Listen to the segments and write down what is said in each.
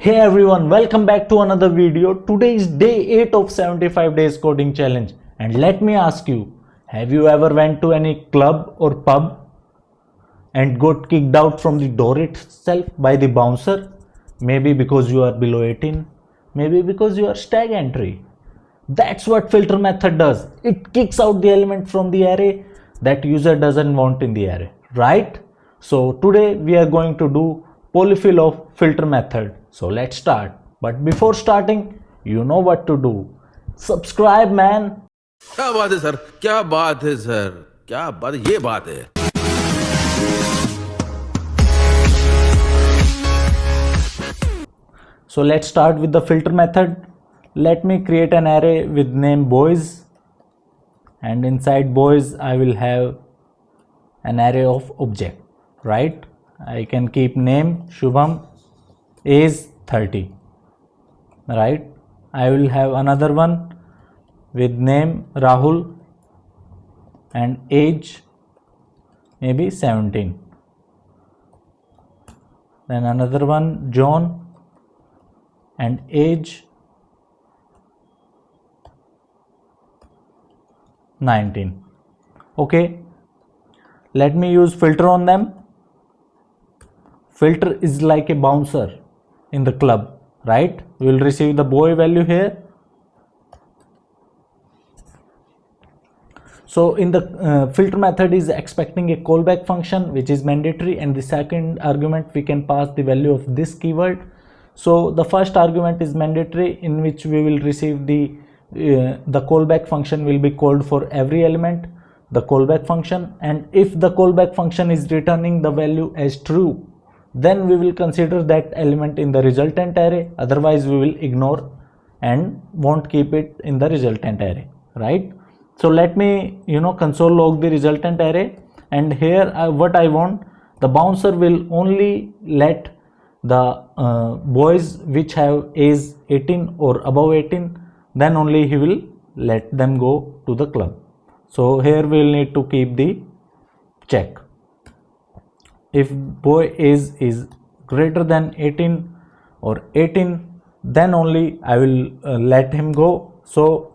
Hey everyone, welcome back to another video. Today is day 8 of 75 days coding challenge, and let me ask you, have you ever went to any club or pub and got kicked out from the door itself by the bouncer? Maybe because you are below 18, maybe because you are stag entry. That's what filter method does. It kicks out the element from the array that user doesn't want in the array, right? So today we are going to do polyfill of filter method. So let's start. But before starting, you know what to do. Subscribe, man. क्या बात है sir, क्या बात है sir, क्या बात, ये बात है. So let's start with the filter method. Let me create an array with name boys, and inside boys I will have an array of object, right? I can keep name Shubham, age 30, right? I will have another one with name Rahul and age maybe 17. Then another one John and age 19. Okay, let me use filter on them. Filter is like a bouncer in the club, right? We will receive the boy value here. So in the filter method is expecting a callback function which is mandatory, and the second argument we can pass the value of this keyword. So the first argument is mandatory, in which we will receive the callback function will be called for every element, the callback function, and if the callback function is returning the value as true, then we will consider that element in the resultant array. Otherwise we will ignore and won't keep it in the resultant array, right? So let me console log the resultant array, and here what I want, the bouncer will only let the boys which have age 18 or above 18, then only he will let them go to the club. So here we will need to keep the check. If boy age is greater than 18 or 18, then only I will let him go. So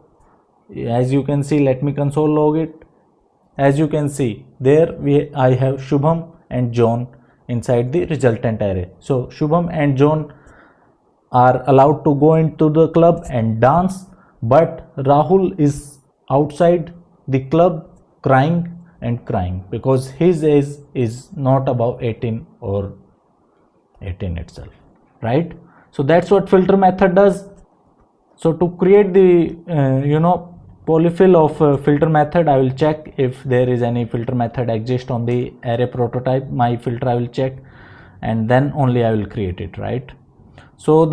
as you can see, let me console log it. As you can see, there I have Shubham and John inside the resultant array. So Shubham and John are allowed to go into the club and dance, but Rahul is outside the club crying because his age is not above 18 or 18 itself, right? So that's what filter method does. So to create the polyfill of filter method, I will check if there is any filter method exist on the array prototype. My filter I will check, and then only I will create it, right? So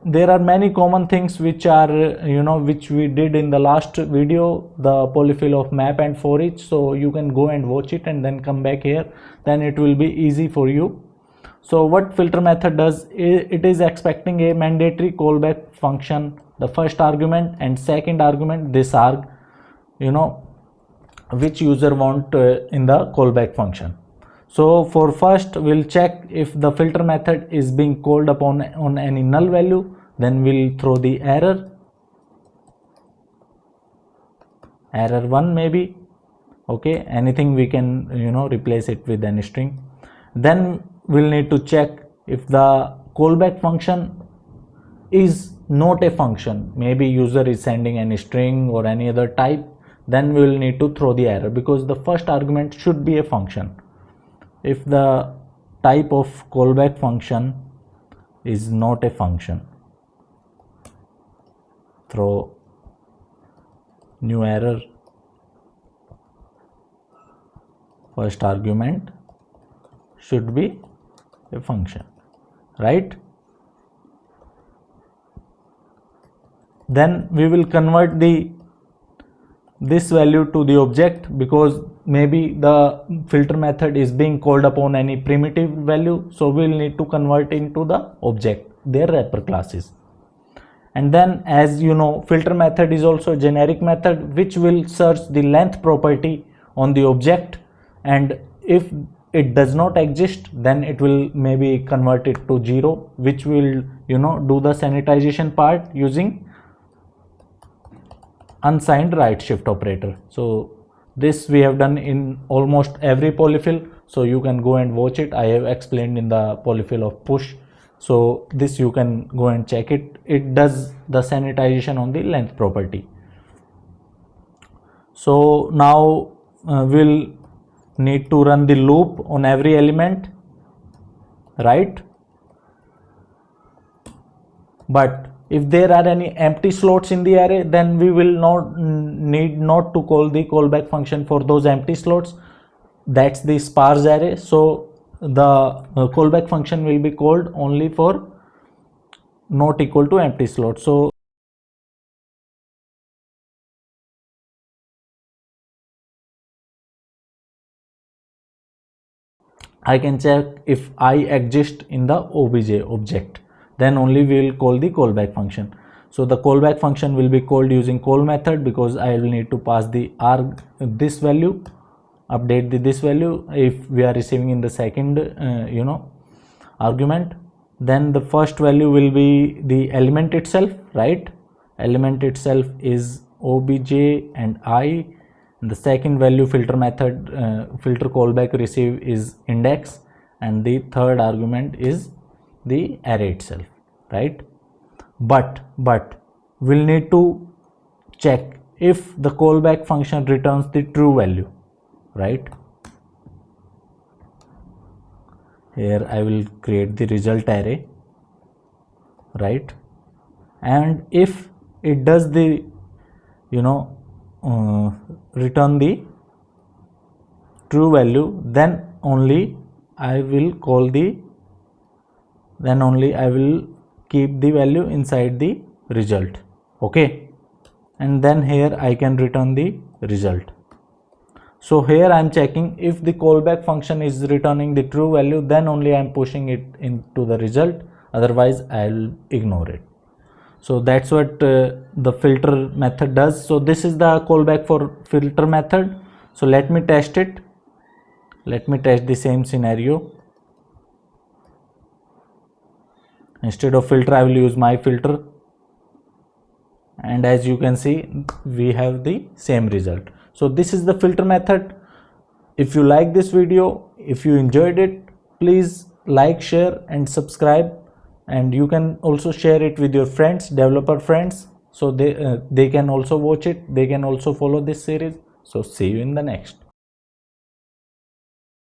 there are many common things which are which we did in the last video, the polyfill of map and for each. So you can go and watch it and then come back here, then it will be easy for you. So what filter method does, it is expecting a mandatory callback function, the first argument, and second argument this arg, which user want in the callback function. So for first we'll check if the filter method is being called upon on any null value, then we'll throw the error 1 maybe. Okay, anything we can replace it with any string. Then we'll need to check if the callback function is not a function, maybe user is sending any string or any other type, then we will need to throw the error, because the first argument should be a function. If the type of callback function is not a function, throw new error, first argument should be a function, right? Then we will convert this value to the object, because maybe the filter method is being called upon any primitive value, so we will need to convert into the object, their wrapper classes. And then, as you know, filter method is also a generic method which will search the length property on the object, and if it does not exist, then it will maybe convert it to 0, which will do the sanitization part using unsigned right shift operator. So this we have done in almost every polyfill, so you can go and watch it. I have explained in the polyfill of push, so this you can go and check it. It does the sanitization on the length property. So now we'll need to run the loop on every element, right? But if there are any empty slots in the array, then we will not need to call the callback function for those empty slots. That's the sparse array, so the callback function will be called only for not equal to empty slots. So I can check if I exist in the obj object, then only we will call the callback function. So the callback function will be called using call method, because I will need to pass the this value, update this value if we are receiving in the second argument. Then the first value will be the element itself, right? Element itself is obj and I. The second value filter method filter callback receive is index, and the third argument is the array itself, right? But we'll need to check if the callback function returns the true value, right? Here I will create the result array, right? And if it does the return the true value, then only I will keep the value inside the result, okay? And then here I can return the result. So here I am checking if the callback function is returning the true value, then only I am pushing it into the result, otherwise I will ignore it. So that's what the filter method does. So this is the callback for filter method. So let me test it. Let me test the same scenario. Instead of filter, I will use my filter, and as you can see, we have the same result. So this is the filter method. If you like this video, if you enjoyed it, please like, share and subscribe. And you can also share it with your friends, developer friends, so they can also watch it, they can also follow this series. So see you in the next.